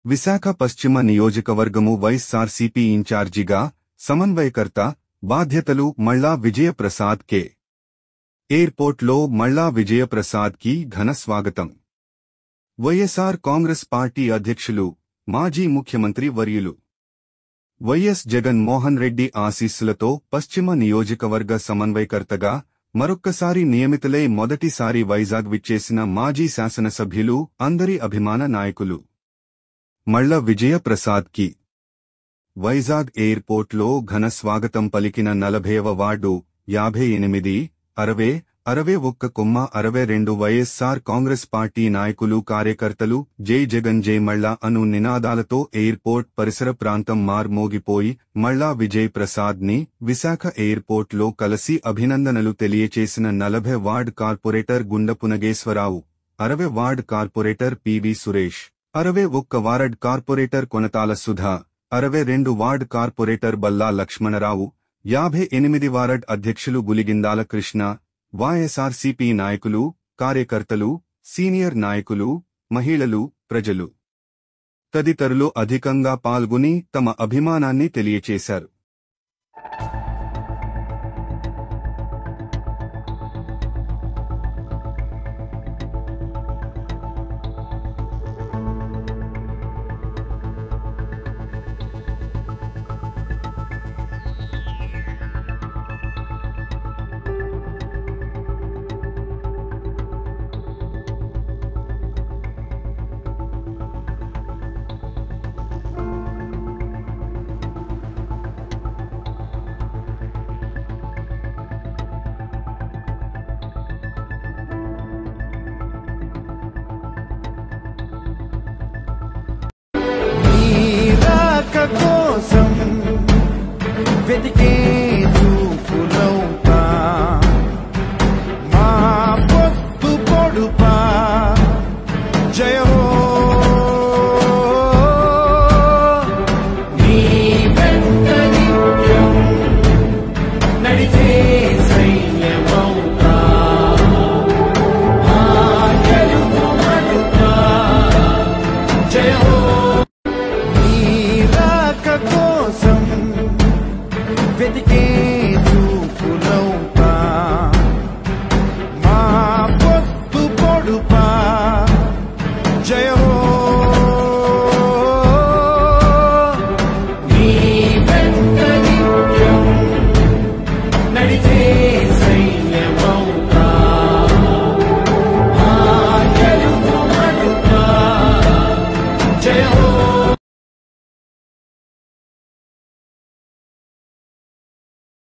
విశాఖ పశ్చిమ నియోజకవర్గము వైఎస్ఆర్సీపీ ఇన్ఛార్జిగా సమన్వయకర్త బాధ్యతలు మల్లా విజయప్రసాద్ కె. ఎయిర్పోర్ట్లో మల్లా విజయప్రసాద్ కి ఘన స్వాగతం. వైఎస్ఆర్ కాంగ్రెస్ పార్టీ అధ్యక్షులు మాజీ ముఖ్యమంత్రి వర్యులు వైఎస్ జగన్ మోహన్ రెడ్డి ఆశీస్సులతో పశ్చిమ నియోజకవర్గ సమన్వయకర్తగా మరొక్కసారి నియమితులై మొదటిసారి వైజాగ్ విచ్చేసిన మాజీ శాసనసభ్యులు అందరి అభిమాన నాయకులు మల్లా విజయప్రసాద్ కి వైజాగ్ ఎయిర్పోర్ట్లో ఘన స్వాగతం పలికిన 40వ వార్డు 58, 60, 61, 62 వైఎస్ఆర్ కాంగ్రెస్ పార్టీ నాయకులు కార్యకర్తలు జై జగన్ జై మల్లా అను నినాదాలతో ఎయిర్పోర్ట్ పరిసర ప్రాంతం మార్మోగిపోయి మల్లా విజయ్ ప్రసాద్ ని విశాఖ ఎయిర్పోర్ట్లో కలిసి అభినందనలు తెలియచేసిన 40 ward corporator Gundapu Nageswara Rao, 60 ward corporator PV Suresh, 61 ward corporator Konathala Sudha, 62 ward corporator Balla Lakshmana Rao, 58 ward అధ్యక్షులు గులిగిందాల కృష్ణ, వైఎస్ఆర్సీపీ నాయకులు, కార్యకర్తలు, సీనియర్ నాయకులు, మహిళలు, ప్రజలు తదితరులు అధికంగా పాల్గొని తమ అభిమానాన్ని తెలియచేశారు.